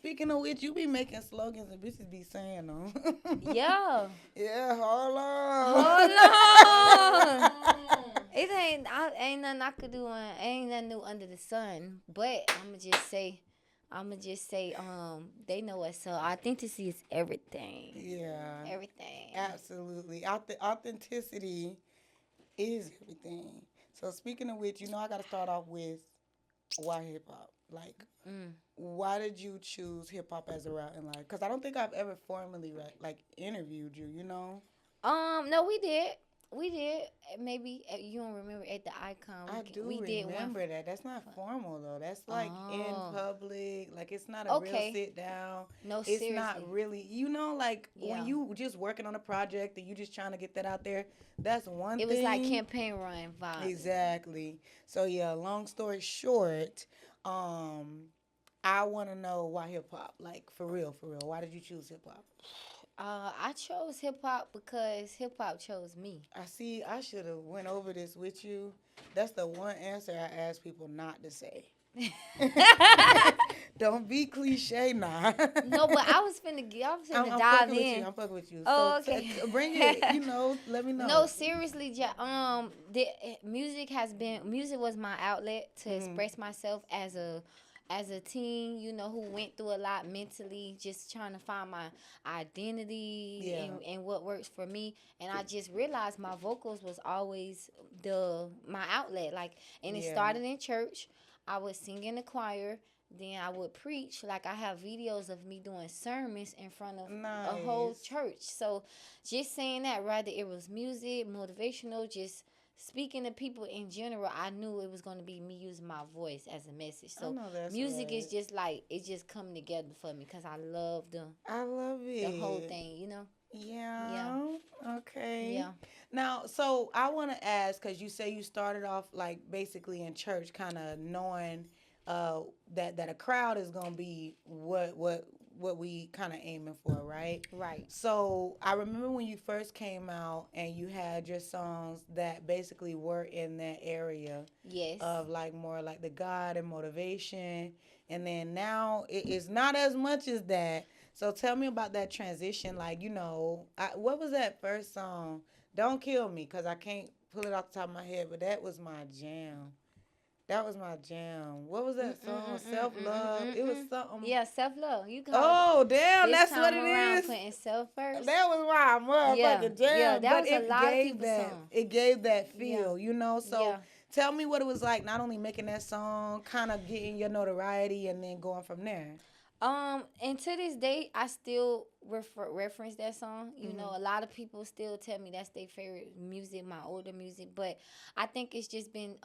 speaking of which, you be making slogans and bitches be saying them. Yeah. Yeah, hold on. Hold on. It ain't nothing I could do. Ain't nothing new under the sun. But I'ma just say, they know us. So authenticity is everything. Yeah, Everything. absolutely. Authenticity is everything. So speaking of which, I got to start off with why hip hop. Like, Mm. why did you choose hip hop as a route in life? Because I don't think I've ever formally like interviewed you. You know. No, we did. We did. Maybe you don't remember at the icon. I do We did one. remember that. That's not formal though. That's like in Oh, public. Like it's not a real okay. sit down. No, It's not seriously. really, like when Yeah. you just working on a project and you just trying to get that out there. That's one It was like thing. campaign run vibes. Exactly. So yeah, long story short, um, I want to know why hip hop. Like for real, for real. Why did you choose hip hop? I chose hip hop because hip hop chose me. I see. I should have went over this with you. That's the one answer I ask people not to say. Don't be cliche now. No, but I was finna I'm dive fucking with you. in. I'm fucking with you. So Oh, okay. bring it. Let me No, know. seriously, music was my outlet to Mm, express myself as a teen, who went through a lot mentally, just trying to find my identity yeah. and what works for me. And I just realized my vocals was always my outlet. Like, and it Yeah. started in church. I would sing in the choir. Then I would preach. Like, I have videos of me doing sermons in front of a whole Nice. church. So just saying that, rather it was music, motivational, just speaking to people in general, I knew it was going to be me using my voice as a message. I So know that's music is right. just like, it just come together for me because I love I love the whole it. thing. Yeah, Yeah. Okay. yeah. Now, so I want to ask because you say you started off like basically in church, kind of knowing uh, that a crowd is gonna be what we kind of aiming for, right? Right. So I remember when you first came out and you had your songs that basically were in that area Yes. of like more like the God and motivation, and then now it is not as much as that. So tell me about that transition. Like, what was that first song? Don't kill me, cause I can't pull it off the top of my head, but that was my jam. That was my jam. What was that song? Self love. It was something. Yeah, self love. You called it Oh damn, this that's what time it around is. putting self first. That was my Yeah, motherfucking yeah. jam. That But was a it lot of gave people's that song. it gave that Yeah, feel. So yeah. tell me what it was like, not only making that song, kind of getting your notoriety, and then going from there. And to this day, I still reference that song. Hmm. A lot of people still tell me that's their favorite music, my older music. But I think it's just been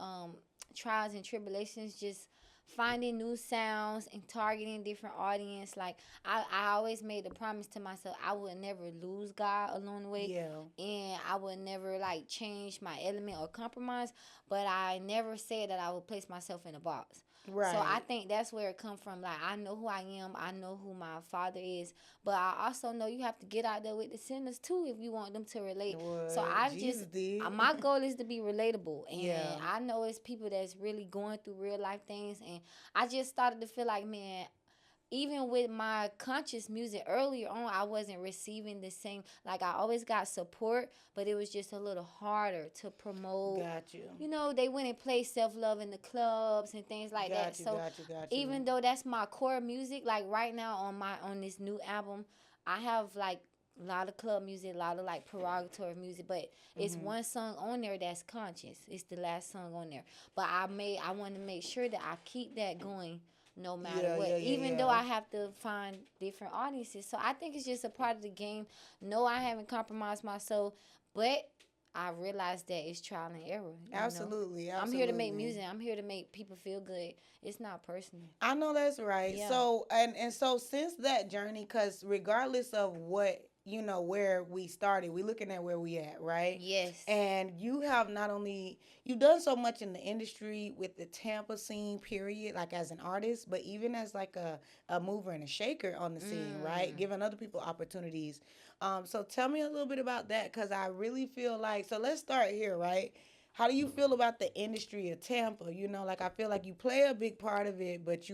trials and tribulations, just finding new sounds and targeting different audience. Like I always made a promise to myself I would never lose God along the way, Yeah. and I would never like change my element or compromise. But I never said that I would place myself in a box. So I Right. think that's where it come from. Like I know who I am, I know who my father is, but I also know you have to get out there with the sinners too if you want them to relate. So What I just Jesus did. my goal is to be relatable, Yeah. and I know it's people that's really going through real life things, and I just started to feel like, man, even with my conscious music earlier on, I wasn't receiving the same. Like I always got support, but it was just a little harder to promote. Got you. They went and played self love in the clubs and things like that. Got you. So Got you. Got you. even though that's my core music, like right now on this new album, I have like a lot of club music, a lot of like derogatory music, but it's Hmm. one song on there that's conscious. It's the last song on there. But I want to make sure that I keep that going no matter Yeah. what. Yeah. Yeah. Even though Yeah. I have to find different audiences. So I think it's just a part of the game. No, I haven't compromised my soul, but I realize that it's trial and error. Absolutely. I'm here to make Absolutely. music. I'm here to make people feel good. It's not personal. I know that's right. Yeah. So and so since that journey, because regardless of what where we started, we looking at where we at, right? Yes. And you have not only you've done so much in the industry with the Tampa scene, period, like as an artist, but even as like a mover and a shaker on the scene, right? Mm. Giving other people opportunities. So tell me a little bit about that, because I really feel like so. Let's start here, right? How do you feel about the industry of Tampa? Like I feel like you play a big part of it, but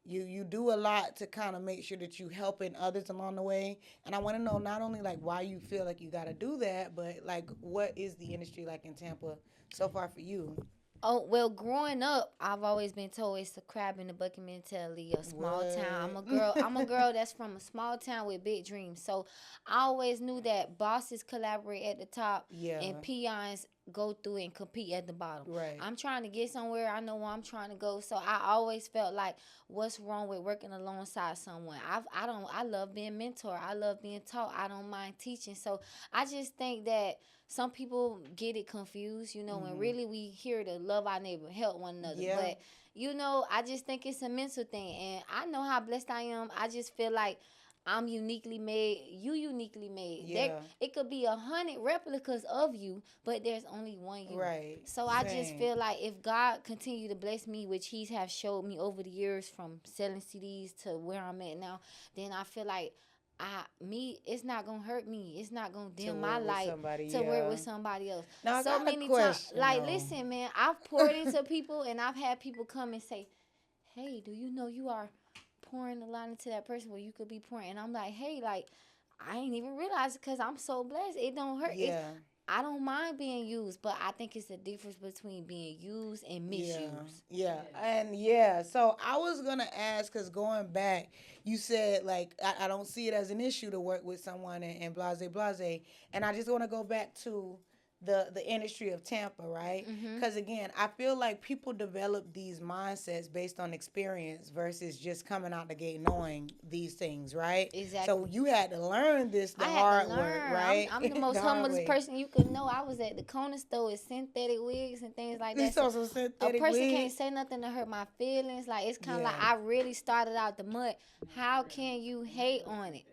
You do a lot to kind of make sure that you helping others along the way. And I want to know not only like why you feel like you got to do that, but like what is the industry like in Tampa so far for you? Oh well, growing up, I've always been told it's a crab in the bucket mentality, a small town. I'm What? a girl. I'm a girl that's from a small town with big dreams. So I always knew that bosses collaborate at the top and Yeah. peons go through and compete at the bottom. Right. I'm trying to get somewhere. I know where I'm trying to go. So I always felt like, what's wrong with working alongside someone? I don't. I love being mentor. I love being taught. I don't mind teaching. So I just think that some people get it confused, when Mhm. really we here to love our neighbor, help one another. Yeah. But I just think it's a mental thing, and I know how blessed I am. I just feel like I'm uniquely made. You uniquely made. There, Yeah. it could be 100 replicas of you, but there's only one you. Right. So I just Same. feel like if God continue to bless me, which He have showed me over the years from selling CDs to where I'm at now, then I feel like it's not gonna hurt me. It's not gonna To dim my work with light somebody, to work yeah. with somebody else. Now I So got a many times, question like, though. listen, man, I've poured into people, and I've had people come and say, "Hey, do you know you are pouring a lot into that person where you could be pouring?" And I'm like, "Hey, like, I ain't even realize it because I'm so blessed. It don't hurt. Yeah. I don't mind being used, but I think it's a difference between being used and Yeah, misused." yeah, and yeah. So I was gonna ask, cause going back, you said like I don't see it as an issue to work with someone and blase blase, and I just want to go back to the industry of Tampa, right? Mhm. Because again, I feel like people develop these mindsets based on experience versus just coming out the gate knowing these things, right? So Exactly. you had to learn this the I had to hard work, learn. right? I'm the most The hard humblest way. person you could know. I was at the corner store with synthetic wigs and things like You that. So saw some a synthetic person can't wig. say nothing to hurt my feelings. Like, it's kind of like Yeah. I really started out the mud. How can you hate on it?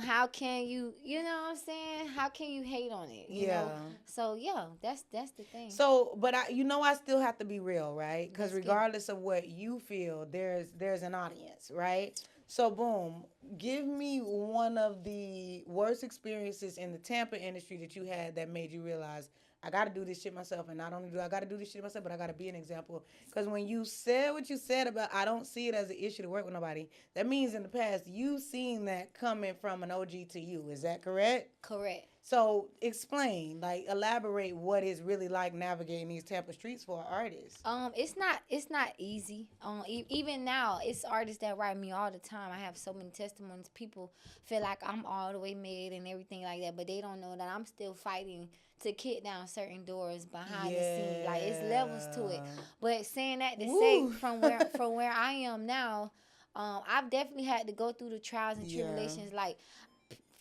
How can you know what I'm saying? How can you hate on it? Yeah. So yeah, that's the thing. So, but I still have to be real, right? Because Let's get it. regardless of what you feel, there's an audience, right? So, boom, give me one of the worst experiences in the Tampa industry that you had that made you realize I got to do this shit myself, and not only do I got to do this shit myself, but I got to be an example. Because when you said what you said about I don't see it as an issue to work with nobody, that means in the past you seen that coming from an OG to you. Is that correct? Correct. So explain, like elaborate what it's really like navigating these Tampa streets for artists. It's not easy. Even now, it's artists that write me all the time. I have so many testimonies. People feel like I'm all the way made and everything like that, but they don't know that I'm still fighting to kick down certain doors behind the scenes. Like, it's levels to it. Yeah. But saying that to say, Woo. from where I am now, I've definitely had to go through the trials and Yeah. tribulations. Like,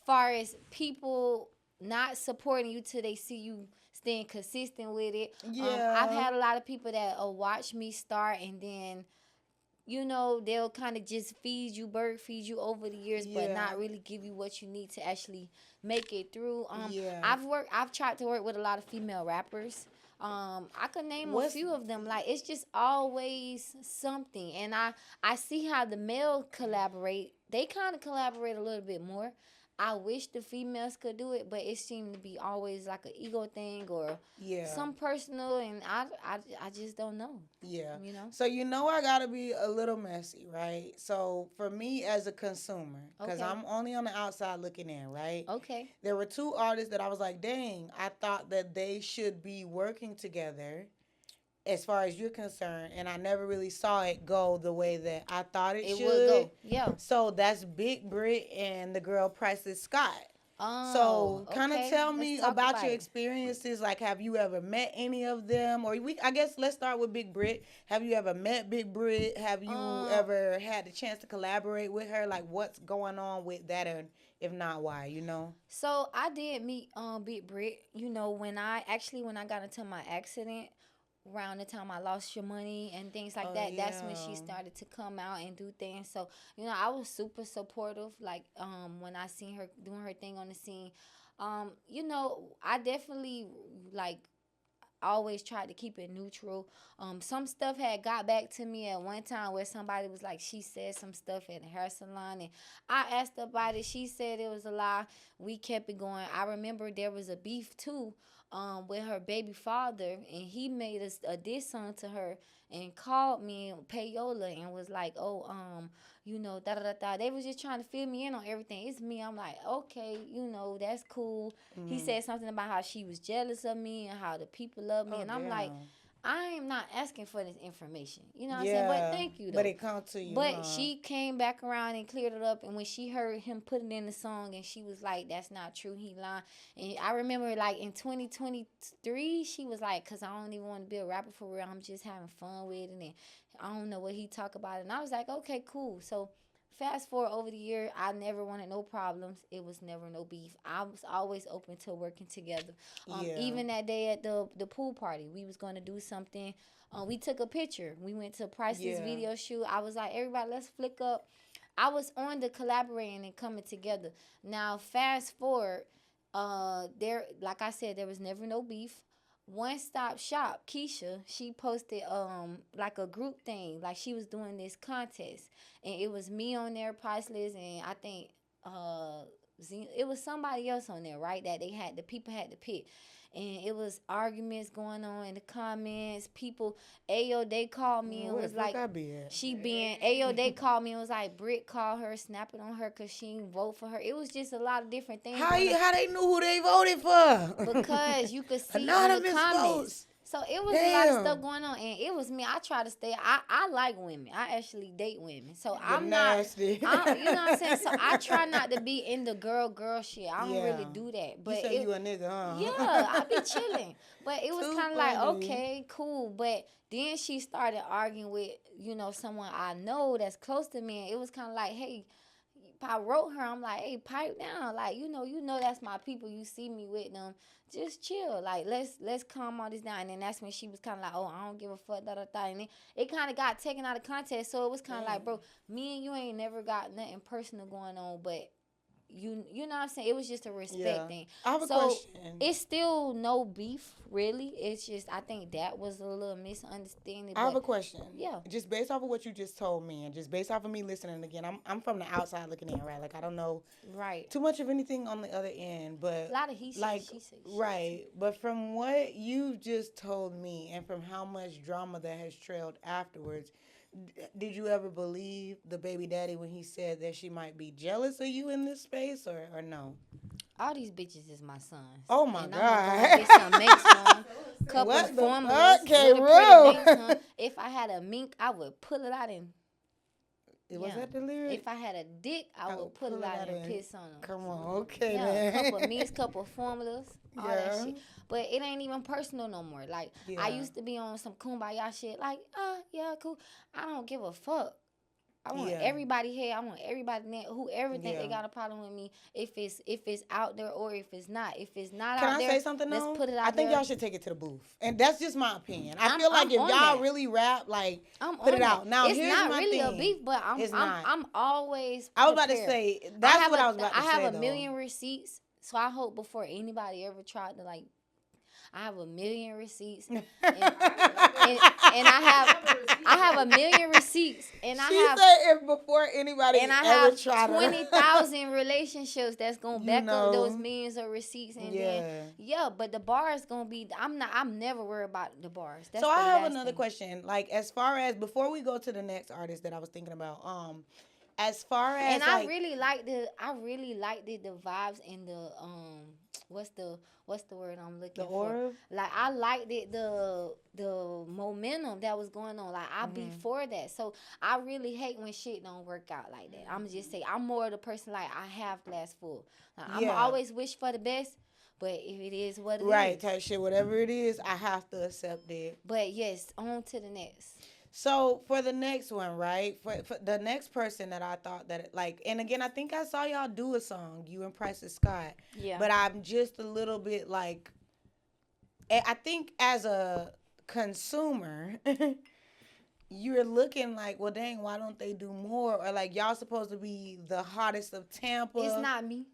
far as people not supporting you till they see you staying consistent with it. I've Yeah. had a lot of people that watch me start, and then they'll kind of just bird feed you over the years, but Yeah. not really give you what you need to actually make it through. Yeah. I've tried to work with a lot of female rappers. I could name a What's few of them. Like, it's just always something, and I see how the male collaborate. They kind of collaborate a little bit more. I wish the females could do it, but it seemed to be always like an ego thing or yeah. some personal, and I just don't know. Yeah. You know. So I gotta be a little messy, right? So for me as a consumer, because Okay. I'm only on the outside looking in, right? Okay. There were two artists that I was like, dang, I thought that they should be working together as far as you're concerned, and I never really saw it go the way that I thought it It would should. go. Yeah. So that's Big Brit and the girl Priceless Scott. Oh, So, kind of okay. tell Let's me talk about about your it. experiences. Like, have you ever met any of them? Or I guess let's start with Big Brit. Have you ever met Big Brit? Have you Um, ever had the chance to collaborate with her? Like, what's going on with that, and if not, why? so I did meet Big Brit. When I got into my accident, around the time I lost your money and things like Oh that, that's when she yeah, started to come out and do things. So, I was super supportive. Like, when I seen her doing her thing on the scene, I definitely, like, always tried to keep it neutral. Some stuff had got back to me at one time where somebody was like, she said some stuff at the hair salon, and I asked about it. She said it was a lie. We kept it going. I remember there was a beef too. with her baby father, and he made a diss song to her and called me payola and was like, oh, da da da da. They was just trying to fill me in on everything. It's me. I'm like, okay, that's cool. He said something about how she was jealous of me and how the people love me, Oh, and I'm like, damn. I am not asking for this information. You know what I'm saying? But Yeah. thank you But though. it comes to you, But huh? she came back around and cleared it up. And when she heard him put it in the song, and she was like, "That's not true. He lying." And I remember, like in 2023, she was like, "Cause I don't even want to be a rapper for real. I'm just having fun with it, and I don't know what he talk about." And I was like, "Okay, cool." So fast forward over the year, I never wanted no problems. It was never no beef. I was always open to working together. Yeah. Even that day at the pool party, we was gonna do something. We took a picture. We went to Priceless Yeah. video shoot. I was like, everybody, let's flick up. I was on the collaborating and coming together. Now, fast forward, there, like I said, there was never no beef. One Stop Shop, Keisha, she posted like a group thing, like she was doing this contest, and it was me on there, Priceless, and I think it was somebody else on there, right? That the people had to pick, and it was arguments going on in the comments. People, Ayo, they called me and Where the was fuck like, I be at? she being Ayo, they called me and was like, Britt called her, snapping on her because she didn't vote for her. It was just a lot of different things How going on how they knew who they voted for? because you could see on the Anonymous comments. votes. So it was a lot of stuff Damn. going on, and it was me. I try to stay. I like women. I actually date women. So The I'm not. nasty. You know what I'm saying? So I try not to be in the girl shit. I don't really Yeah. do that. You But say you a nigga, yeah, huh? I be chilling. But it was Too kind of like, funny. okay, cool. But then she started arguing with, someone I know that's close to me. And it was kind of like, hey, I wrote her. I'm like, hey, pipe down. Like, that's my people. You see me with them. Just chill. Like, let's calm all this down. And then that's when she was kind of like, oh, I don't give a fuck, da da da. And then it kind of got taken out of context. So it was kind of like, bro, me and you ain't never got nothing personal going on, but you know what I'm saying? It was just a respect Yeah. thing. I have a So question. it's still no beef, really. It's just I think that was a little misunderstanding. I have But a question. yeah, Just based off of what you just told me, and just based off of me listening again, I'm from the outside looking in, right? Like I don't know right. too much of anything on the other end, A but lot of he said, like she said shit too. right. But from what you just told me, and from how much drama that has trailed afterwards, did you ever believe the baby daddy when he said that she might be jealous of you in this space, or no? All these bitches is my sons. Oh my And I'm gonna go and god! get some minks on, couple What the formulas, fuck, really pretty minks K-Ruth? on. If I had a mink, I would pull it out and Was yeah. that the lyric? If I had a dick, I I would would pull pull it it out out and and piss on them. come on, okay Yeah, a couple of then. minks, couple of formulas, all that Yeah, shit. But it ain't even personal no more. Like I yeah, used to be on some kumbaya shit. Like, yeah, cool. I don't give a fuck. I want yeah, everybody here. I want everybody whoever think they yeah. got a problem with me. If it's out there or if it's not. If it's not Can out I there, say something let's though? put it I out think there. y'all should take it to the booth, and that's just my opinion. I I'm feel like I'm if on y'all that. really rap, like I'm put it on that. out. Now It's here's not my really a thing. beef, but It's I'm not. I'm always I was about to prepared. say that's what I was about I to have say a though. million receipts, so I hope before anybody ever tried to like, I have a million receipts, and I have a million receipts, and I She have said if before anybody and I ever have tried to, 20,000 relationships that's gonna you back up those know, millions of receipts, and then yeah. yeah, but the bar is gonna be. I'm never worried about the bars. That's So the I have last another thing. question. Like as far as before we go to the next artist that I was thinking about, as far And as I like really like the vibes and the what's the word I'm the looking for? aura. Like I liked it the momentum that was going on. Like I be Hmm. for that. So I really hate when shit don't work out like that. I'm just say I'm more of the person like I have glass full. Like, I'm Yeah. always wish for the best, but if it is what it Right, is. type shit. Whatever it is, I have to accept it. But yes, on to the next. So for the next one, right? For the next person that I thought that like, and again, I think I saw y'all do a song, you and Price Scott, Yeah. but I'm just a little bit like, I think as a consumer, you're looking like, well, dang, why don't they do more? Or like, y'all supposed to be the hottest of It's Tampa. not me.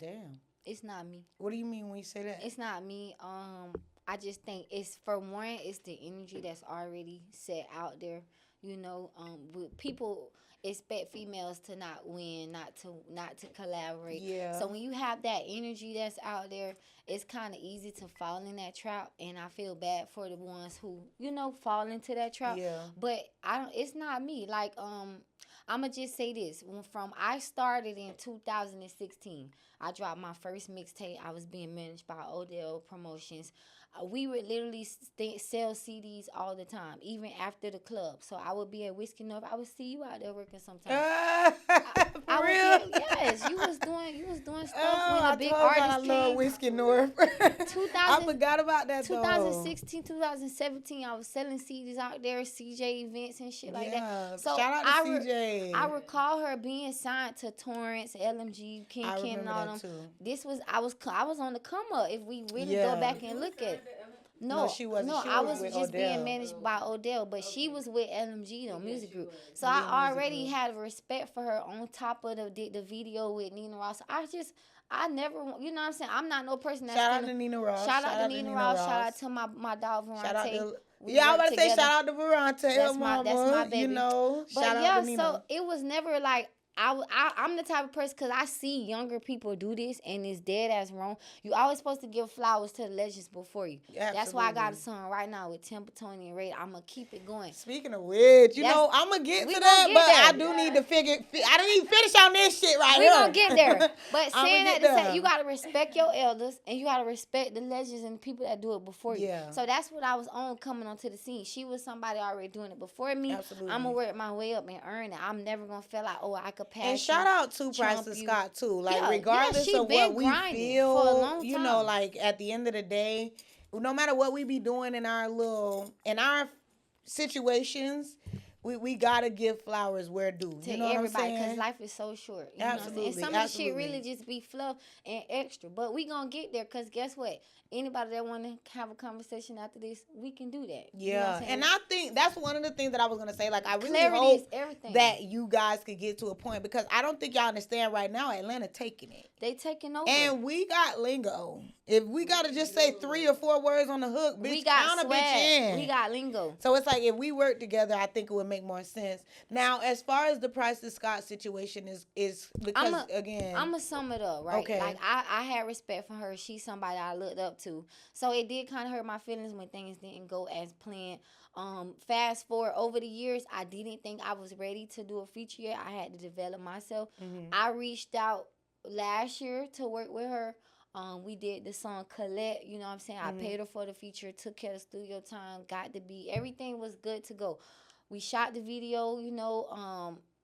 Damn. It's not me. What do you mean when you say that? It's not me. I just think it's for one, it's the energy that's already set out there. With people, expect females to not win, not to collaborate. Yeah. So when you have that energy that's out there, it's kind of easy to fall in that trap, and I feel bad for the ones who, fall into that trap. Yeah. But I don't. It's not me. Like I'ma just say this: from I started in 2016, I dropped my first mixtape. I was being managed by Odell Promotions. We would literally sell CDs all the time, even after the club. So I would be at Whiskey North. I would see you out there working sometimes. For real? Yes, you was doing stuff Oh, when I the big told y'all artists I love came. Whiskey North. 2000, I forgot about that 2016, 2017, I was selling CDs out there, CJ events and shit like that. So shout out to CJ. I recall her being signed to Torrance, LMG, King I Ken, and remember all that them. too. This was I was on the come up. If we really go back and look at it. No, she wasn't. No, She I was was with just being Odell. managed by Odell, but she was with LMG, music group. So I already had respect for her on top of the video with Nina Ross. I never, you know what I'm saying? I'm not no person that's Shout out to Nina Ross. Shout out to Nina Ross. Shout out to my dog Verante. Shout out to, I was about to say shout out to Verante. That's my baby. Shout out to Nina. So it was never like I'm the type of person, because I see younger people do this and it's dead as wrong. You always supposed to give flowers to the legends before you. Absolutely. That's why I got a song right now with Tampa, Tony, and Ray. I'm going to keep it going. Speaking of which, I'm going to get to that, but I do need to I don't even finish on this shit right here. We're going to get there. But saying that to say, you got to respect your elders, and you got to respect the legends and the people that do it before you. Yeah. So that's what I was on coming onto the scene. She was somebody already doing it before me. Absolutely. I'm going to work my way up and earn it. I'm never going to feel like, I could pass. And shout out to Price and Scott too. Like regardless of what we feel, like at the end of the day, no matter what we be doing in our situations, we gotta give flowers where due. To everybody, because life is so short. You know what I'm saying? And some of the shit really just be fluff and extra. But we gonna get there, because guess what? Anybody that want to have a conversation after this, we can do that. Yeah, and I think that's one of the things that I was going to say. Like, I really hope that you guys could get to a point, because I don't think y'all understand right now, Atlanta taking it. They taking over. And we got lingo. If we got to just say 3 or 4 words on the hook, bitch, count a bitch in. We got lingo. So it's like, if we work together, I think it would make more sense. Now, as far as the Price and Scott situation is because, again. I'm going to sum it up, right? Okay. Like, I had respect for her. She's somebody I looked up to. So it did kind of hurt my feelings when things didn't go as planned. Fast forward over the years, I didn't think I was ready to do a feature yet. I had to develop myself. Mm-hmm. I reached out last year to work with her. We did the song Colette, you know what I'm saying? Mm-hmm. I paid her for the feature, took care of the studio time, got the beat. Everything was good to go. We shot the video,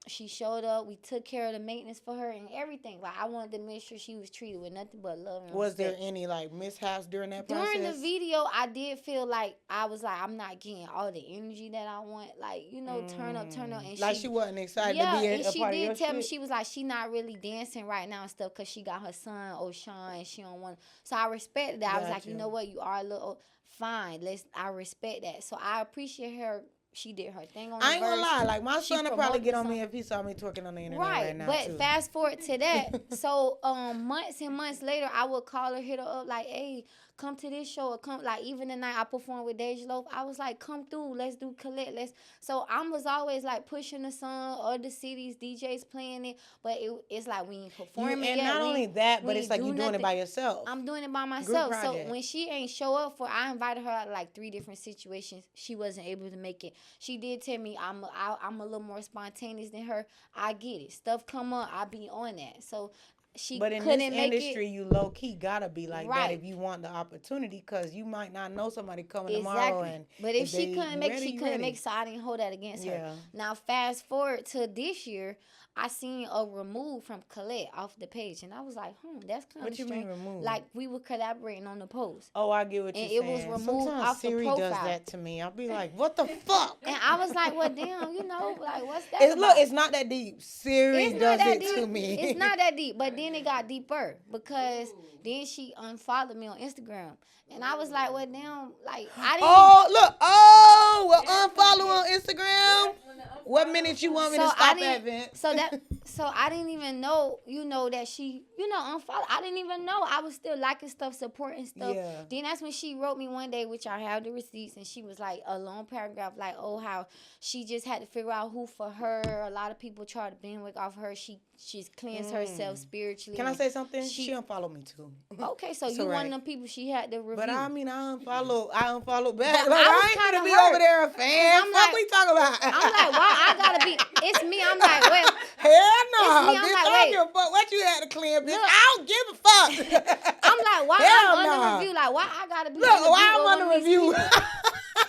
she showed up. We took care of the maintenance for her and everything. Like, I wanted to make sure she was treated with nothing but love and respect. Was there any, mishaps during that process? During the video, I did feel like I was like, I'm not getting all the energy that I want. Like, turn up. And she wasn't excited to be a part of your shit? Yeah, and she did tell me, she was like, she not really dancing right now and stuff, because she got her son, O'Shawn, and she don't want. So I respected that. I was like, you know what? You are a little fine. I respect that. So I appreciate her. She did her thing on the I ain't gonna lie. Like, my son would probably get on me if he saw me twerking on the internet right now, but too. Fast forward to that. So, months and months later, I would call her, hit her up, like, hey, come to this show, or come, like, even the night I performed with Deja Loaf, I was like, come through, let's do Colette, so I was always, like, pushing the song, other cities, DJs playing it, but it's like, we ain't performing it. And not only that, but it's like you doing it by yourself. I'm doing it by myself. So when she ain't show up I invited her out, like, 3 different situations. She wasn't able to make it. She did tell me I'm a little more spontaneous than her. I get it. Stuff come up, I be on that. So but in this industry, you low key gotta be like that if you want the opportunity, because you might not know somebody coming tomorrow. And but if she couldn't make, so I didn't hold that against her. Now fast forward to this year, I seen a remove from Colette off the page, and I was like, that's kind of strange. What you mean remove? Like, we were collaborating on the post. Oh, I get what you're saying. And it was removed off the profile. Siri does that to me. I'll be like, what the fuck? And I was like, well, damn, like, what's that about? Look, it's not that deep. Siri does it to me. It's not that deep. But then then it got deeper because then she unfollowed me on Instagram. And I was like, well, damn, like, I didn't. Oh, look. Oh, well, unfollow on Instagram. What minute you want me to stop at, Vince? So I didn't even know, that she, unfollowed. I didn't even know. I was still liking stuff, supporting stuff. Yeah. Then that's when she wrote me one day, which I have the receipts, and she was like a long paragraph, like, oh, how she just had to figure out who for her. A lot of people tried to bandwagon off her. She's cleansed herself spiritually. Can I say something? She unfollowed me too. Okay, so you one of them people she had to review. But I mean, I unfollowed back. Like, I ain't gonna be over there a fan. What like, we talking about? I'm like, why I gotta be? It's me. I'm like, well, hell no. It's me. I'm Bitch, like, I don't give a fuck what you had to clear, bitch. I don't give a fuck. I'm like, why hell I'm no. under review? Like, why I gotta be? Look, why I'm under review?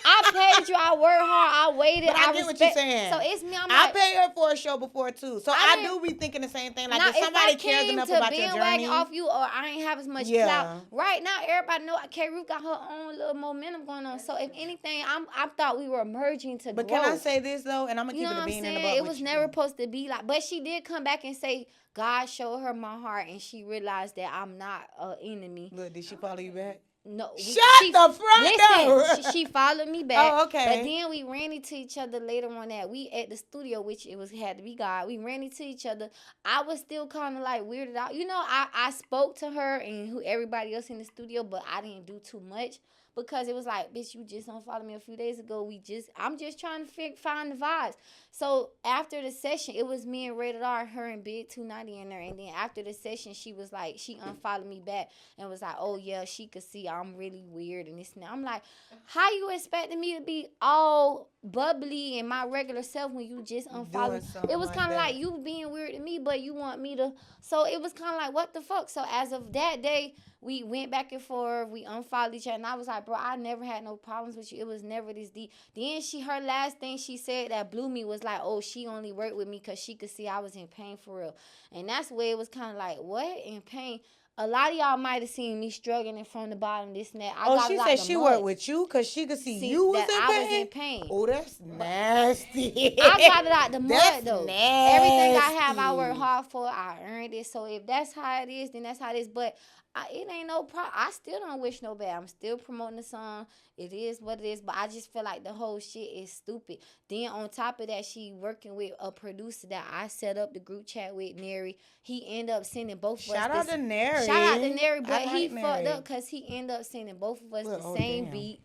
I paid you. I worked hard. I waited. But I get what you're saying. So it's me. I paid her for a show before too. So I do be thinking the same thing. Like if somebody cares enough about your journey, off you, or I ain't have as much clout. Right now, everybody know K-Ruth got her own little momentum going on. So if anything, I thought we were merging to. But grow. Can I say this though? And I'm gonna keep it a bean in the butt. It was never supposed to be like. But she did come back and say God showed her my heart, and she realized that I'm not an enemy. Look, did she follow you back? No. Shut the front door. She followed me back. Oh, okay. But then we ran into each other later on that we at the studio, which had to be God. We ran into each other. I was still kind of like weirded out. I spoke to her and everybody else in the studio, but I didn't do too much. Because it was like, bitch, you just unfollowed me a few days ago. I'm just trying to find the vibes. So after the session, it was me and Rated R, her and Big 290 in there. And then after the session, she was like, she unfollowed me back and was like, oh yeah, she could see I'm really weird and this and that. I'm like, how you expecting me to be all bubbly and my regular self when you just unfollowed? It was kind of like you being weird to me, but you want me to. So it was kind of like, what the fuck? So as of that day, we went back and forth. We unfollowed each other. And I was like, bro, I never had no problems with you. It was never this deep. Then her last thing she said that blew me was like, oh, she only worked with me because she could see I was in pain for real. And that's where it was kind of like, what? In pain? A lot of y'all might have seen me struggling from the bottom, this and that. She said she worked with you because she could see you was in pain? I was in pain. Oh, that's nasty. I got it out the mud, though. Nasty. Everything I have, I work hard for. I earned it. So if that's how it is, then that's how it is. But it ain't no problem. I still don't wish no bad. I'm still promoting the song. It is what it is. But I just feel like the whole shit is stupid. Then on top of that, she working with a producer that I set up the group chat with, Neri. He ended up sending both of us. Shout out to Neri. But he fucked up because he ended up sending both of us the same beat.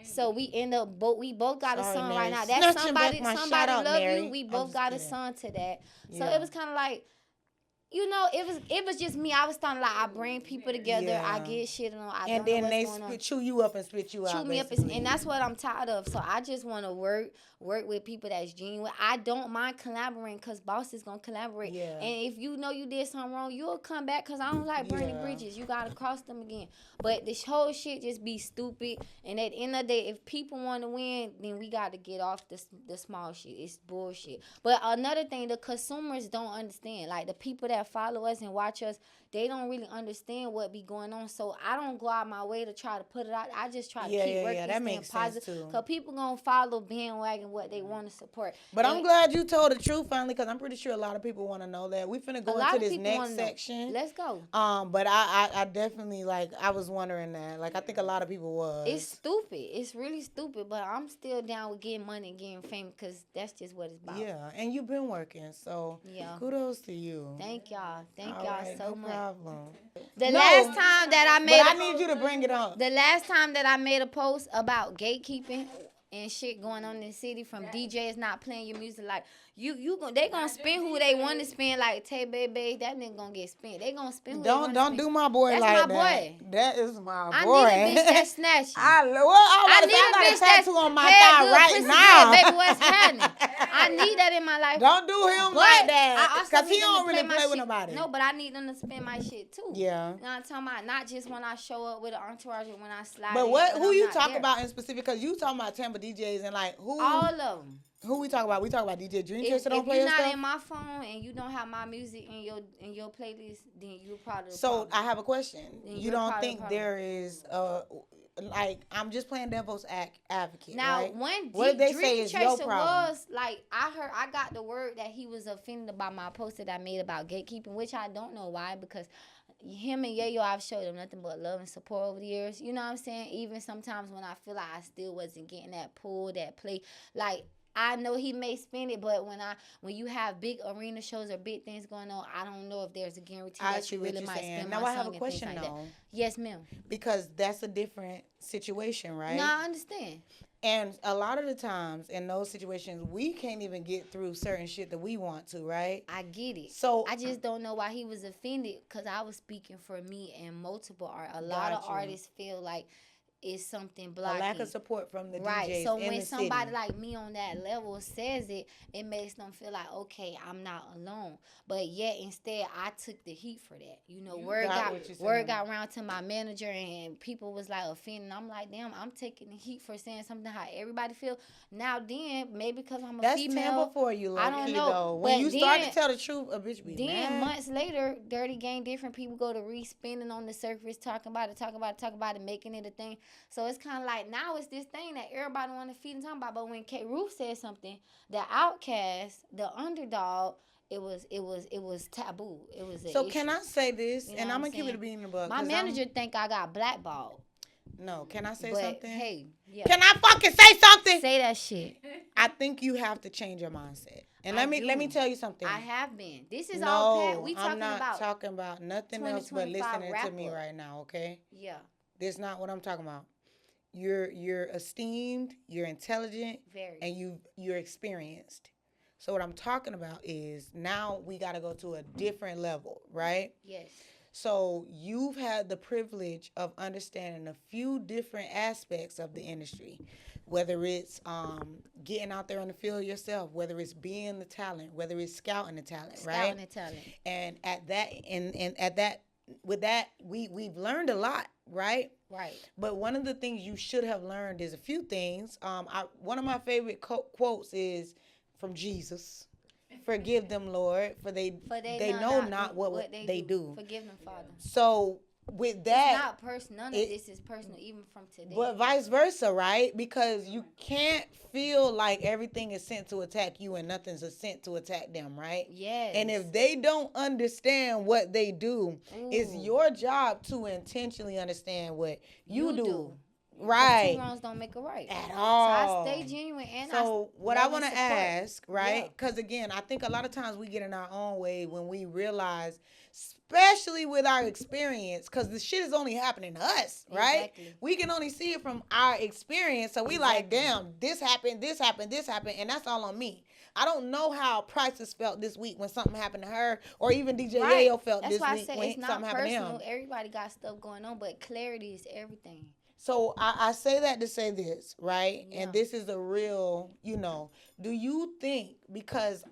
So we end up we both got a song right now. That's somebody love you. We both got a song to that. So it was kind of like, it was just me. I was starting like I bring people together. Yeah. I get shit on. And then they chew you up and spit you out. Chew me up, and that's what I'm tired of. So I just want to work with people that's genuine. I don't mind collaborating because boss is gonna collaborate. Yeah. And if you know you did something wrong, you'll come back because I don't like burning bridges. You gotta cross them again. But this whole shit just be stupid. And at the end of the day, if people want to win, then we got to get off the small shit. It's bullshit. But another thing, the consumers don't understand. Like the people that follow us and watch us, they don't really understand what be going on. So I don't go out my way to try to put it out. I just try to keep working and staying positive. Because people going to follow bandwagon what they want to support. But I'm glad you told the truth finally, because I'm pretty sure a lot of people want to know that. We finna go into this next section. Let's go. But I definitely, I was wondering that. I think a lot of people was. It's stupid. It's really stupid. But I'm still down with getting money and getting fame because that's just what it's about. Yeah. And you've been working. So kudos to you. Thank y'all. Thank y'all so much. Problem. Last time that I made I need you to bring it up. The last time that I made a post about gatekeeping and shit going on in the city from DJs not playing your music, like they gonna spin who they want to spin, like Tay Baby, that nigga gonna get spin. They gonna spin who don't do my boy. That's like my boy. That is my boy. I need a bitch that snatch you. I need a bitch that's on my thigh right now. Baby, what's happening? I need that in my life. Don't do him like that, cause he don't really play with nobody. No, but I need them to spin my shit too. Yeah. You know what I'm talking about? Not just when I show up with an entourage or when I slide. But who you talk about in specific? Cause you talking about Tampa DJs and who? All of them. Who we talk about? We talk about DJ Dream Chaser don't play your stuff? If you're not in my phone and you don't have my music in your playlist, then you're part of the problem. I have a question. You don't think there is like I'm just playing devil's advocate, Now, right? one What if they say Dream is your Chaser problem? was like, I got the word that he was offended about my post that I made about gatekeeping, which I don't know why, because him and Yayo, I've showed him nothing but love and support over the years. You know what I'm saying? Even sometimes when I feel like I still wasn't getting that pull, that play, like. I know he may spend it, but when you have big arena shows or big things going on, I don't know if there's a guarantee I that see you what really you're might saying. spend Now my I have a song and things question like that. though, Yes, ma'am. because that's a different situation, right? No, I understand. And a lot of the times in those situations, we can't even get through certain shit that we want to, right? I get it. So I just don't know why he was offended, because I was speaking for me and multiple art. A lot of got you. artists feel like it's something A blocking. lack of support from the Right. DJs So in when the somebody city. like me on that level says it, it makes them feel like, okay, I'm not alone. But yet instead I took the heat for that. You know, You word got what you're word saying. got around to my manager and people was like offending. I'm like, damn, I'm taking the heat for saying something how everybody feel. Now then, maybe because I'm a That's female. Tampa for you, I low don't key know. though. When But you start to then tell the truth, a bitch be then mad. months later, Dirty Game, different people go to re-spinning on the surface, talking about it, making it a thing. So it's kind of like now it's this thing that everybody want to feed and talk about. But when K-Ruth said something, the outcast, the underdog, it was taboo. It was an So issue. can I say this? You know And what I'm I'm gonna keep it saying? a bean in the book. My manager think I got blackballed. No, can I say But something? hey, yeah, Can I fucking say something? say that shit. I think you have to change your mindset. And I let me do. tell you something. I have been. This is all past. No, We I'm talking not about talking about nothing else but 2025 listening to me wrap up. right now, okay? Yeah, This is not what I'm talking about. You're esteemed, you're intelligent, very. and you're experienced. So what I'm talking about is now we got to go to a different level, right? Yes. So you've had the privilege of understanding a few different aspects of the industry, whether it's getting out there on the field yourself, whether it's being the talent, whether it's scouting the talent, right? Scouting the talent. And at that, and at that, with that, we've learned a lot, right? Right. But one of the things you should have learned is a few things. One of my favorite quotes is from Jesus. Forgive them, Lord, for they know not what they do. Forgive them, Father. So with that, It's not personal. None of this is personal, even from today. but vice versa, right? Because you can't feel like everything is sent to attack you and nothing's sent to attack them, right? Yes. And if they don't understand what they do, it's your job to intentionally understand what you do. Right. Two wrongs don't make a right. At all. So I stay genuine and so what I want to support. ask, right? Yeah. Because again, I think a lot of times we get in our own way when we realize, especially with our experience, because the shit is only happening to us, right? Exactly. We can only see it from our experience. So we like, damn, this happened, and that's all on me. I don't know how Prices felt this week when something happened to her, or even DJ Yayo felt That's this why week I say when it's not something happened to personal. him. Everybody got stuff going on, but clarity is everything. So I say that to say this, right? Yeah. And this is a real, do you think, because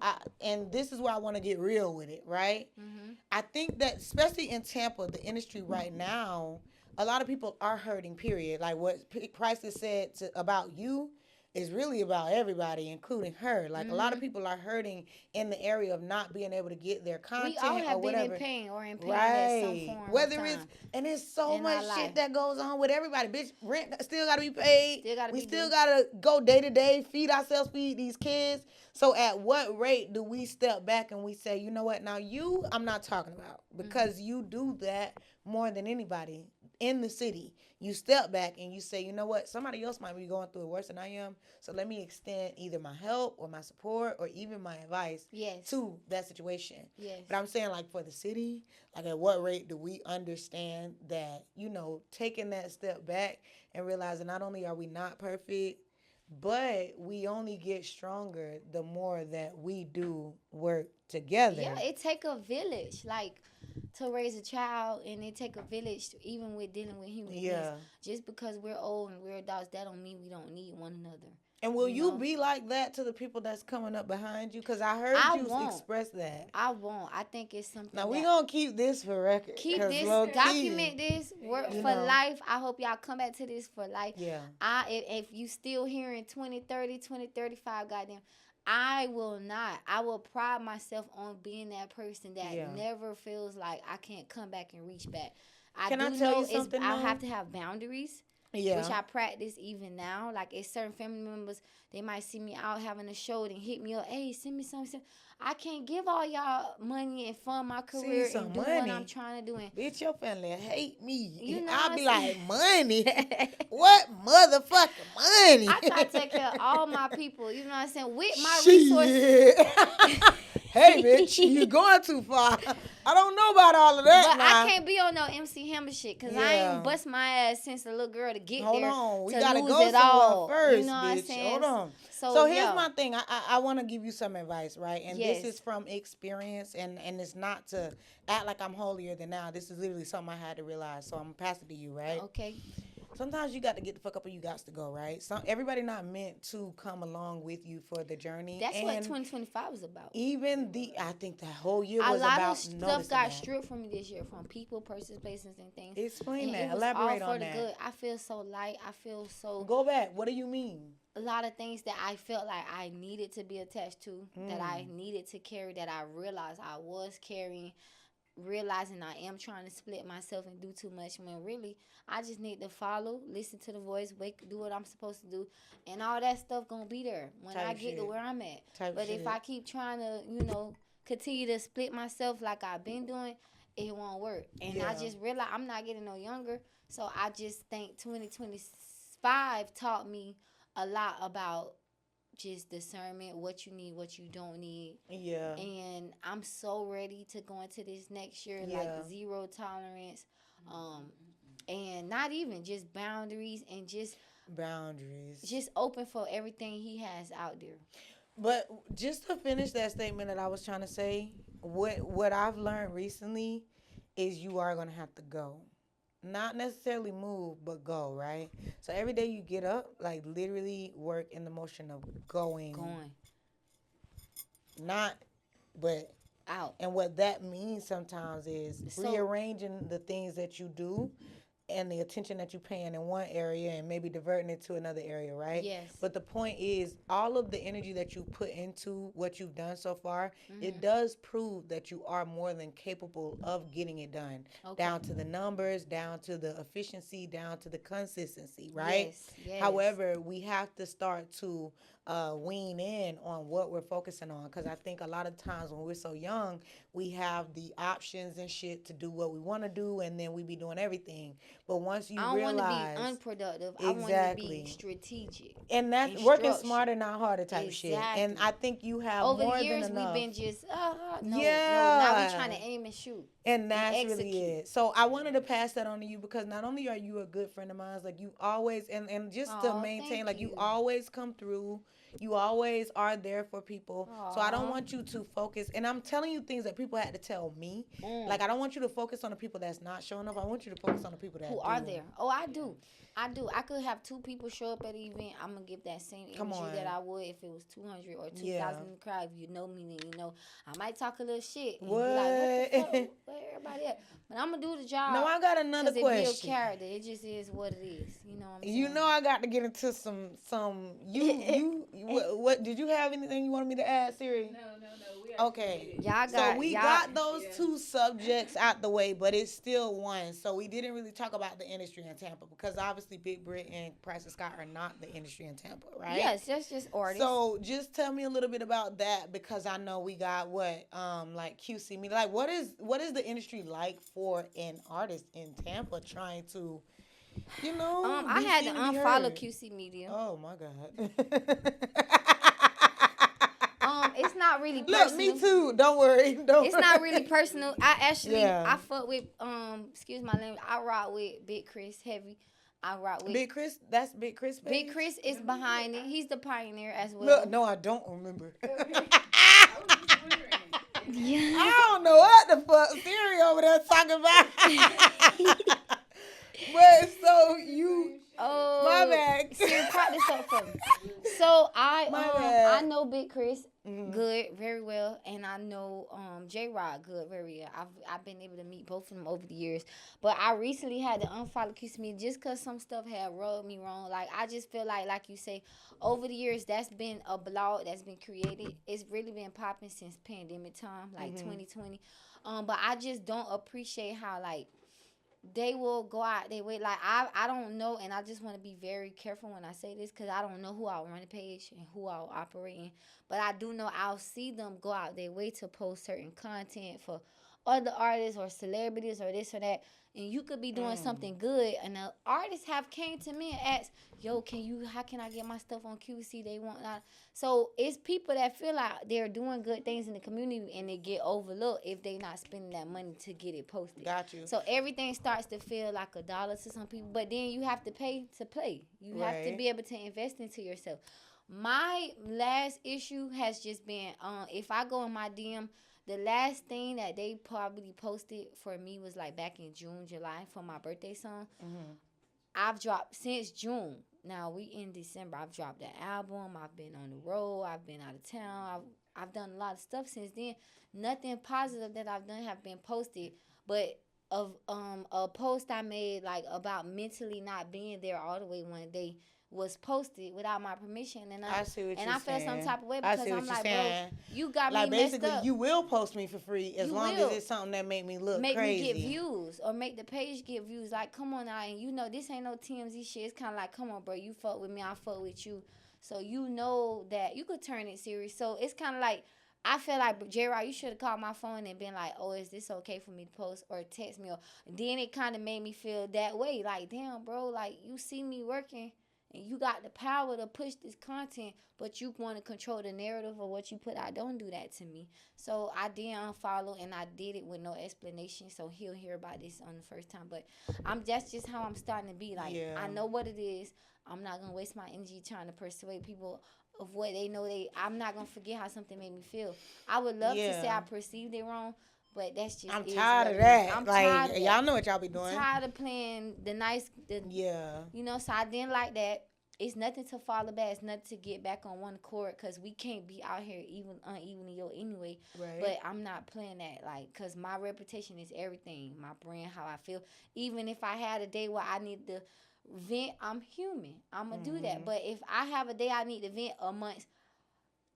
and this is where I want to get real with it, right? Mm-hmm. I think that especially in Tampa, the industry right now, a lot of people are hurting, period. Like what Price has said about you is really about everybody, including her. Like a lot of people are hurting in the area of not being able to get their content We all have or whatever. been in pain or in pain Right. at some form Whether of time. it's, and there's so in much our shit life. that goes on with everybody. Bitch, rent still gotta be paid. We still due. gotta go day to day, feed ourselves, feed these kids. So at what rate do we step back and we say, you know what, now you I'm not talking about, because you do that more than anybody in the city. You step back and you say, you know what, somebody else might be going through it worse than I am, so let me extend either my help or my support or even my advice to that situation. Yes. But I'm saying, like, for the city, like, at what rate do we understand that, taking that step back and realizing not only are we not perfect, but we only get stronger the more that we do work together. Yeah, it take a village, like, to raise a child, and it take a village even with dealing with human beings. Just because we're old and we're adults, that don't mean we don't need one another. And will you be like that to the people that's coming up behind you? Because I heard you express that. I won't. I think it's something. Now, we're going to keep this for record. Keep this, document this, work for life. I hope y'all come back to this for life. Yeah. If you still hearing 2030, 2035, goddamn, I will not. I will pride myself on being that person that never feels like I can't come back and reach back. I tell you something? I have to have boundaries. Yeah. which I practice even now. Like, it's certain family members, they might see me out having a show and hit me up, hey, send me something. I can't give all y'all money and fund my See career some and do what I'm money. trying to do. And Bitch, your family hate you me. know I'll what be I'm like, money? saying? What motherfucking money? I try to take care of all my people, you know what I'm saying, with my resources. Shit. Hey, bitch, you going too far. I don't know about all of that But now. I can't be on no MC Hammer shit, because I Yeah. ain't bust my ass since a little girl to get Hold there on. We to got to lose go it somewhere all. first, You know what I'm bitch. saying? Hold on. So here's yeah. my thing. I want to give you some advice, right? And this Yes. is from experience, and it's not to act like I'm holier than thou. This is literally something I had to realize. So I'm going to pass it to you, right? Okay. Sometimes you got to get the fuck up or you got to go, right? Everybody not meant to come along with you for the journey. That's and what 2025 was about. Even I think that whole year A was lot about of stuff noticing got that. stripped from me this year, from people, persons, places, and things. Explain And that. it was Elaborate all for on the that. good. I feel so light. I feel so. Go back. What do you mean? A lot of things that I felt like I needed to be attached to, that I needed to carry, that I realized I was carrying, realizing I am trying to split myself and do too much, when really I just need to follow, listen to the voice, do what I'm supposed to do, and all that stuff gonna be there when I get to where I'm at. But if I keep trying to, continue to split myself like I've been doing, it won't work. And I just realized I'm not getting no younger, so I just think 2025 taught me a lot about just discernment, what you need, what you don't need. Yeah. And I'm so ready to go into this next year, like zero tolerance, and not even just boundaries, and just open for everything he has out there. But just to finish that statement that I was trying to say, what I've learned recently is you are gonna have to go. Not necessarily move, but go, right? So every day you get up, like literally work in the motion of going. Not, but out. And what that means sometimes is rearranging the things that you do and the attention that you're paying in one area and maybe diverting it to another area, right? Yes. But the point is, all of the energy that you put into what you've done so far, it does prove that you are more than capable of getting it done. Okay. Down to the numbers, down to the efficiency, down to the consistency, right? Yes. However, we have to start to wean in on what we're focusing on, because I think a lot of times when we're so young, we have the options and shit to do what we want to do, and then we be doing everything. But once you realize, I don't want to be unproductive. Exactly. I want to be strategic. And that's working smarter, not harder type of shit. And I think you have over more the years than enough. we've been just no. Now we trying to aim and shoot. And that's really it. So I wanted to pass that on to you, because not only are you a good friend of mine, like you always, and just to maintain, like you always come through. You always are there for people. Aww. So I don't want you to focus. And I'm telling you things that people had to tell me. Like, I don't want you to focus on the people that's not showing up. I want you to focus on the people that who are there. Oh, I do. I could have 2 people show up at an event. I'm going to give that same energy that I would if it was 200 or 2,000 in the crowd. If you know me, then you know. I might talk a little shit. And what? Be like, what the fuck? Where everybody at? But I'm going to do the job. No, I got another question. Because it builds character. It just is what it is. You know what I'm saying? You know I got to get into some what did you have anything you wanted me to add, Siri? No. Okay. We got those 2 subjects out the way, but it's still one. So we didn't really talk about the industry in Tampa, because obviously Big Brit and Price of Scott are not the industry in Tampa, right? Yes, that's just artists. So just tell me a little bit about that, because I know we got like QC media. Like what is the industry like for an artist in Tampa trying to, I had to unfollow QC Media. Oh my God. It's not really personal. Look, me too. Don't worry. It's not really personal. I fuck with excuse my language. I rock with Big Chris heavy. I rock with Big Chris. That's Big Chris. Baby. Big Chris is behind it. He's the pioneer as well. Look, no, I don't remember. Yeah. I don't know what the fuck Siri over there talking about. But so you. Oh, my bad. Siri, prop this up for me. So I know Big Chris good, very well, and I know J Rod good, very well. I've been able to meet both of them over the years, but I recently had to unfollow QC Me just because some stuff had rubbed me wrong. Like I just feel like you say, over the years that's been a blog that's been created. It's really been popping since pandemic time, like 2020. But I just don't appreciate how like they will go out they way. Like I don't know, and I just want to be very careful when I say this because I don't know who I'll run the page and who I'll operate in. But I do know I'll see them go out their way to post certain content for other artists or celebrities or this or that. And you could be doing something good, and the artists have came to me and asked, "Yo, how can I get my stuff on QC? They want that." So it's people that feel like they're doing good things in the community, and they get overlooked if they not spending that money to get it posted. Got you. So everything starts to feel like a dollar to some people, but then you have to pay to play. You have to Right. be able to invest into yourself. My last issue has just been if I go in my DM, the last thing that they probably posted for me was like back in June, July for my birthday song. I've dropped since June. Now we in December. I've dropped an album. I've been on the road. I've been out of town. I've done a lot of stuff since then. Nothing positive that I've done have been posted, but of a post I made like about mentally not being there all the way one day was posted without my permission, and I see what you're I felt some saying. type of way I because see what I'm you're like, saying. bro, you got Like me messed basically, up. you will post me for free as You long will. as it's something that make me look Make crazy. me get views or make the page get views. Like, come on now, and you know this ain't no TMZ shit. It's kind of like, come on, bro, you fuck with me, I fuck with you. So you know that you could turn it serious. So it's kind of like I feel like J-Rod, you should have called my phone and been like, oh, is this okay for me to post or text me? Or then it kind of made me feel that way. Like, damn, bro, like you see me working. And you got the power to push this content, but you want to control the narrative of what you put out. Don't do that to me. So I did unfollow, and I did it with no explanation. So he'll hear about this on the first time. But that's just how I'm starting to be. Like, Yeah. I know what it is. I'm not gonna waste my energy trying to persuade people of what they know. I'm not gonna forget how something made me feel. I would love to say I perceived it wrong, but that's just I'm is tired what of it is. that. I'm Like tired of that. y'all know what y'all be doing. Tired of playing the nice. Yeah. You know, so I didn't like that. It's nothing to follow back. It's nothing to get back on one accord because we can't be out here even unevenly yo anyway. Right. But I'm not playing that like because my reputation is everything. My brand, how I feel. Even if I had a day where I need to vent, I'm human. I'm gonna do that. But if I have a day I need to vent a month,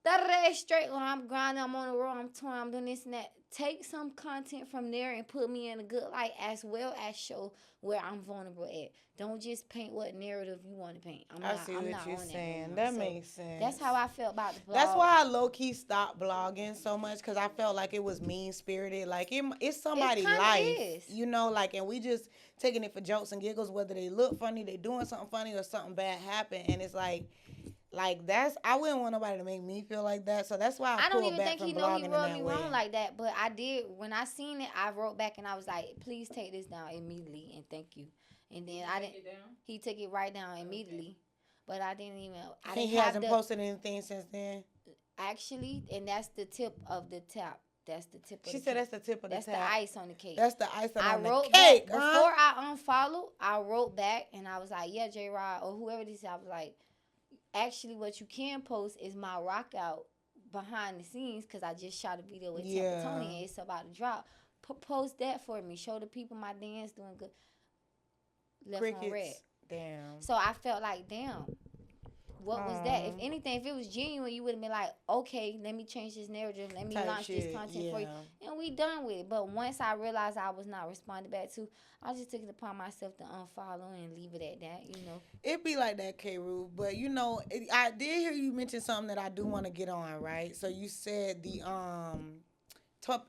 30 days straight when I'm grinding, I'm on the road, I'm touring, I'm doing this and that. Take some content from there and put me in a good light as well as show where I'm vulnerable at. Don't just paint what narrative you want to paint. I see what you're saying. That makes sense. That's how I felt about the blog. That's why I low key stopped blogging so much because I felt like it was mean spirited. Like it's somebody's life, is. you know. Like, and we just taking it for jokes and giggles. Whether they look funny, they doing something funny, or something bad happen, and it's like that's I wouldn't want nobody to make me feel like that. So that's why I don't pulled even back think from he know blogging he in rubbed that me way. wrong like that. But I did when I seen it. I wrote back and I was like, "Please take this down immediately and thank you." And then I didn't. He took it right down immediately, but I didn't even. I didn't He have hasn't posted anything since then. Actually, and that's the tip of the tap. That's the tip. She said that's the tip of the That's tap. the ice on the cake. That's the ice on the wrote cake. back before I unfollowed. I wrote back and I was like, "Yeah, J-Rod or whoever this." I was like, "Actually, what you can post is my rock out behind the scenes because I just shot a video with Tampa Tony and it's about to drop. Post that for me. Show the people my dance doing good." Left Crickets. on red. Damn. So I felt like, damn. What was that? If anything, if it was genuine, you would have been like, okay, let me change this narrative. Let me launch this content for you. And we done with it. But once I realized I was not responding back to, I just took it upon myself to unfollow and leave it at that, you know. It be like that, K-Ruth. But, you know, I did hear you mention something that I do want to get on, right? So you said the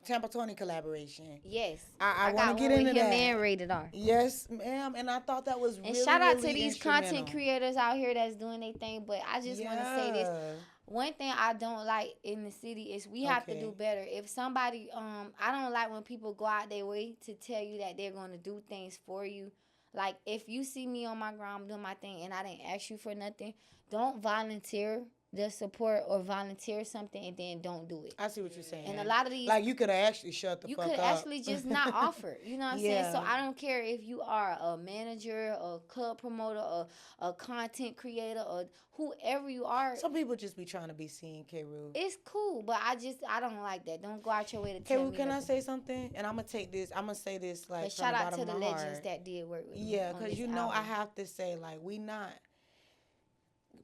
Tampa Tony collaboration. Yes. I want to get into that. And Rated R. Yes, ma'am. And I thought that was really, shout out really to these content creators out here that's doing their thing. But I just want to say this. One thing I don't like in the city is we have to do better. If somebody, I don't like when people go out their way to tell you that they're going to do things for you. Like, if you see me on my ground doing my thing and I didn't ask you for nothing, don't volunteer the support or volunteer something and then don't do it. I see what you're saying. And a lot of these, like, you could have actually shut the fuck up. You could actually just not offer. You know what I'm saying? So I don't care if you are a manager, a club promoter, or a content creator, or whoever you are. Some people just be trying to be seen, K-Ruth. It's cool, but I don't like that. Don't go out your way to tell me. K-Ruth, can I say something? And I'm gonna say this like shout out to the legends heart. that did work with me. Yeah, because you know album. I have to say, like,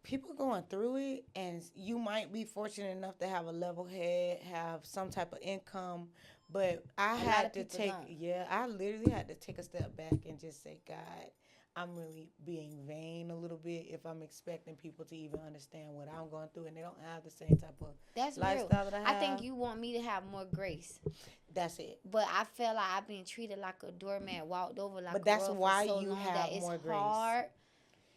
people going through it, and you might be fortunate enough to have a level head, have some type of income, But I A lot had of to people take, don't. yeah, I literally had to take a step back and just say, God, I'm really being vain a little bit if I'm expecting people to even understand what I'm going through and they don't have the same type of That's real. lifestyle that I I think have. you want me to have more grace. That's it. But I feel like I've been treated like a doormat, walked over like But a that's rug for why so you long that have it's more grace. hard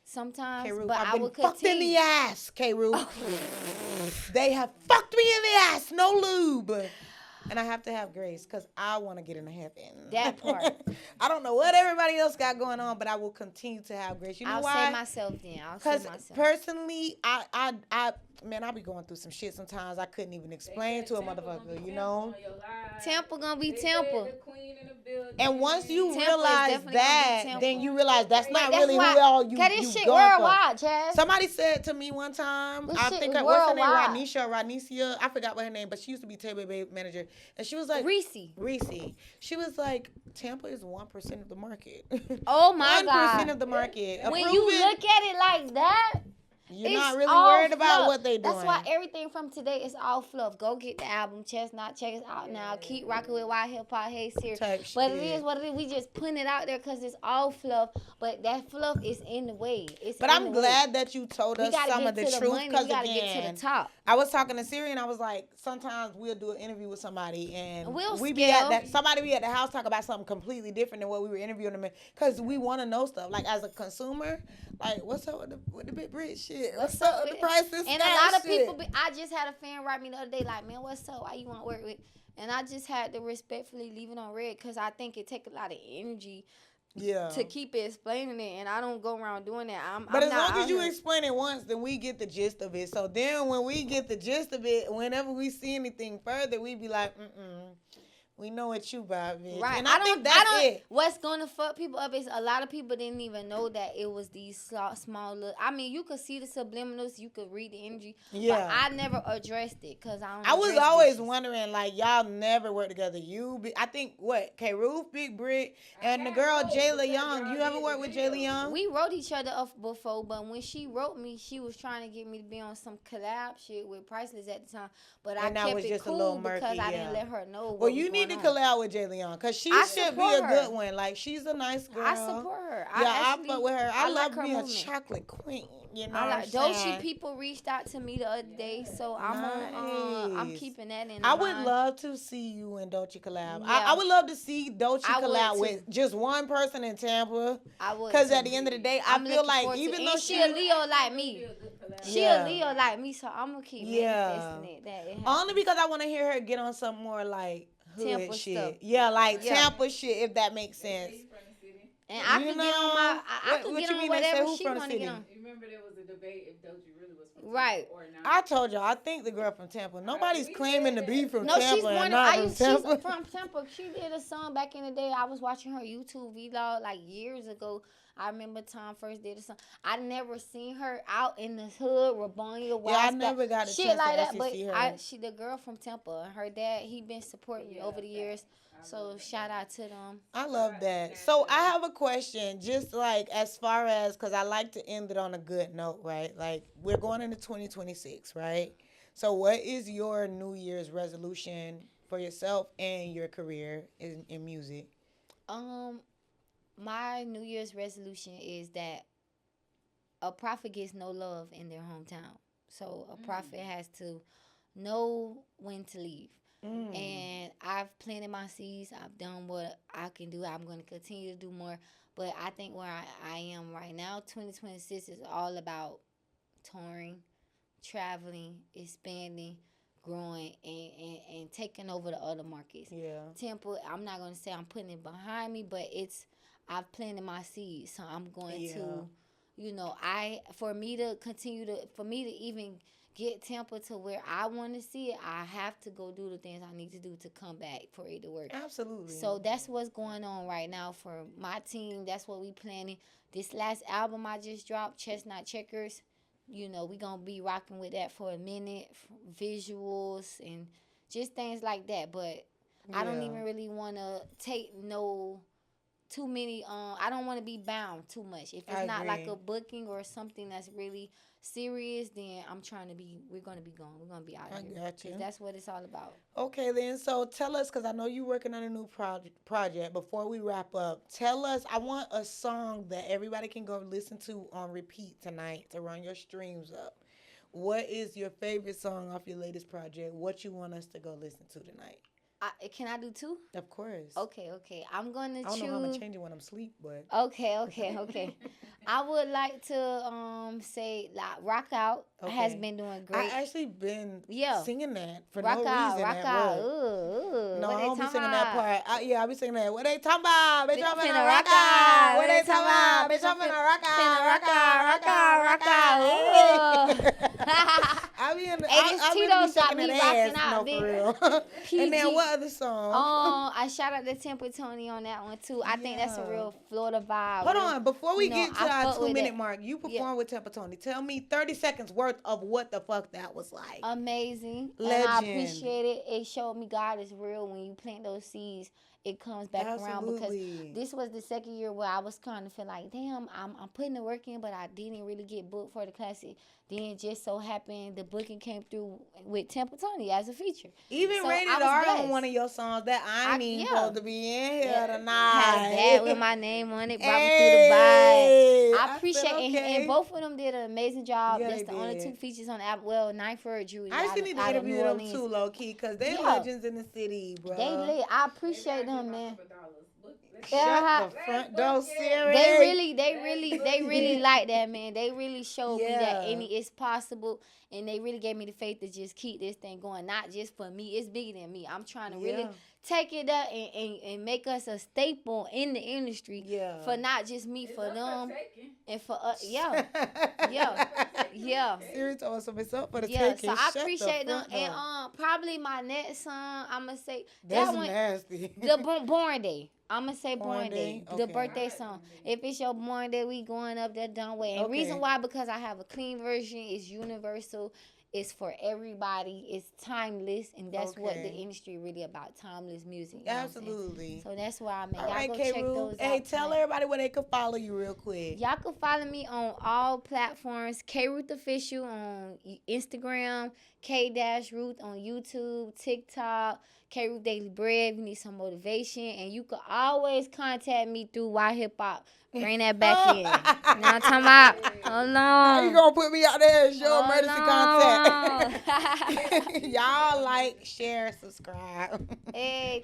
sometimes. K-Ruth, But I've I been will fucked in the continue. ass, K-Ruth. They have fucked me in the ass, no lube. And I have to have grace because I want to get into That heaven. part. I don't know what everybody else got going on, but I will continue to have grace. You know I'll say why? myself then. I'll say Because myself. personally, man, I be going through some shit sometimes I couldn't even explain to a motherfucker, you know? Tampa gonna be Tampa. And once you Tampa is realize definitely gonna be that, Tampa. then you realize that's Like not that's really who why, all cause you this shit going for. worldwide, Chaz. Somebody said to me one time, This I shit think is what's her name, worldwide. Ranisha or Ranicia, I forgot what her name, but she used to be Tampa Bay manager, and she was like Reese. She was like, Tampa is 1% of the market. Oh my 1% God. of the market. When Approve you it. look at it like that, You're it's not really all worried about fluff. what they doing. That's why everything from today is all fluff. Go get the album Chestnut. Check us out now. Keep rocking with Why Hip Hop. Hey Siri. Type But shit. it is what it is. We just putting it out there because it's all fluff. But that fluff is in the way. It's But in I'm the glad way. that you told We us gotta some get of the to the truth. money. Because We gotta get to again, the top. I was talking to Siri and I was like, sometimes we'll do an interview with somebody and We'll we be at scale. that somebody be at the house talk about something completely different than what we were interviewing them in. Because we want to know stuff. Like as a consumer, like what's up with the big rich shit? What's up with the prices? And a lot of people I just had a fan write me the other day like, man, what's up? Why you want to work with? And I just had to respectfully leave it on red because I think it take a lot of energy to keep explaining it, and I don't go around doing that. But I'm as not long as you here. explain it once, then we get the gist of it. So then when we get the gist of it, whenever we see anything further, we be like, we know what you about, bitch. Right. And I think that's it. What's gonna fuck people up is a lot of people didn't even know that it was these small little. I mean, you could see the subliminals, you could read the energy. Yeah. But I never addressed it because I don't. I was always wondering, like, y'all never work together. I think what K-Ruth, Big Brick, and the girl Jayla Young. You ever worked with Jayla Young? We wrote each other up before, but when she wrote me, she was trying to get me to be on some collab shit with Priceless at the time. But I kept it cool because I didn't let her know. Well, you need to collab with Jayla Young because she should be a good one. Like, she's a nice girl. I support her. I fuck with her. I love her me a movement. chocolate queen. You know, I like Dochi people reached out to me the other day, so I'm keeping that in. I would love to see you and Dochi collab. Yeah. I would love to see Dochi collab with just one person in Tampa. I would, because at the end of the day, I feel like even though she a Leo like me, she a Leo like me, so I'm gonna keep manifesting it. That it only because I want to hear her get on some more like hood Tampa shit. stuff. Yeah, like Tampa shit, if that makes sense. And I can get on my, I could get on whatever she want to get on. You remember there was a debate if Doja really was from Right. Tampa or not? I told y'all, I think the girl from Tampa. Nobody's claiming to be from No, Tampa. she's born. She's She's from Tampa. She did a song back in the day. I was watching her YouTube vlog like years ago. I remember Tom first did a song. I never seen her out in the hood, Rabonia, I never got a shit chance like to that. But see her. she the girl from Tampa. Her dad, he been supporting me over the years. So shout out to them. I love that. So I have a question, just like as far as, because I like to end it on a good note, right? Like we're going into 2026, right? So what is your New Year's resolution for yourself and your career in music? My New Year's resolution is that a prophet gets no love in their hometown. So a prophet has to know when to leave. And I've planted my seeds. I've done what I can do. I'm going to continue to do more. But I think where I am right now, 2026 is all about touring, traveling, expanding, growing, and taking over the other markets. Yeah. Tampa, I'm not going to say I'm putting it behind me, but I've planted my seeds. So I'm going to, for me to even get Tampa to where I want to see it, I have to go do the things I need to do to come back for it to work. Absolutely. So that's what's going on right now for my team. That's what we planning. This last album I just dropped, Chestnut Checkers, we going to be rocking with that for a minute, visuals and just things like that. But I don't even really want to take no too many. I don't want to be bound too much. If I it's not like agree. a booking or something that's really serious, then I'm trying to be. We're gonna be gone. We're gonna be out I of here. got 'Cause you. that's what it's all about. Okay, then. So tell us, because I know you're working on a new project. Before we wrap up, tell us. I want a song that everybody can go listen to on repeat tonight to run your streams up. What is your favorite song off your latest project? What you want us to go listen to tonight? Can I do two? Of course. Okay. I'm gonna I don't know how I'm gonna choose. change it when I'm asleep, but Okay. I would like to say like Rock Out has okay. been doing I great. actually been Yeah. singing that for Rock no out, reason rock at out. work. No, What I they don't be talking singing that about? part. Yeah, I be singing that. What they talking about? Bitch, I'm finna Finna rock rock out. out. What What they they talking talking about? about? Bitch, I'm finna rock Finna out, rock rock out, out, rock rock out, out, rock rock out. Hey. out. I be in the, Hey, this I really be Tito's got shaking me that rocking ass. out, No, for bitch. real. And then PG. what other song? I shout out to Tampa Tony on that one too. I think that's a Yeah. real Florida vibe. Hold Real, on, before we get to I our fuck with 2 minute that. mark, you Yeah, performed with Tampa Tony. Tell me 30 seconds worth of what the fuck that was like. amazing, and I Legend. appreciate it. It showed me God is real. When you plant those seeds, it comes back around. Because Absolutely. this was the second year where I was kind of feel like, damn, I'm putting the work in, but I didn't really get booked for the classic. Then just so happened the booking came through with Temple Tony as a feature. Even So rated I was R on blessed. one of your songs that I ain't even Yeah. supposed to be in here Yeah, had a tonight. bag with my name on it, brought me through the vibe. Hey, I I appreciate said it, and okay. both of them did an amazing job. Yeah, That's they the only two did. features on the album. Well, Ninth for Judy I actually need to out of New interview them Orleans. too, low key, cause they Yeah, legends in the city, bro. they lit. I appreciate them, man. Shut Yeah, the front door, Siri. they really like that, man. They really showed me that Yeah. it's possible, and they really gave me the faith to just keep this thing going. Not just for me, it's bigger than me. I'm trying to really Yeah. take it up and make us a staple in the industry. Yeah. For not just me, for them, and for us. Yeah, yeah. Siri told us it's up for the Yeah, taking. so I Shut appreciate the them, front and door. probably my next song I'ma say That's that one, nasty. the Born Day. I'ma say Born Born Day, Day? the Okay. birthday song. If it's your Born Day, we going up that dumb way. And reason Okay. why, because I have a clean version. It's universal. It's for everybody. It's timeless, and that's what the Okay. industry really about. Timeless music. You know what I'm saying? Absolutely. So that's why I made. All Y'all right, go check K-Ruth. those Hey, out tell tonight. everybody where they can follow you real quick. Y'all can follow me on all platforms. K-Ruth Official on Instagram. K-Ruth on YouTube, TikTok. K-Ruth Daily Bread if you need some motivation. And you can always contact me through WHYHIPHOP. Bring that back in. You know what I'm talking about? Hold How you on. gonna put me out there as your Hold emergency contact? on. Y'all like, share, subscribe. Hey,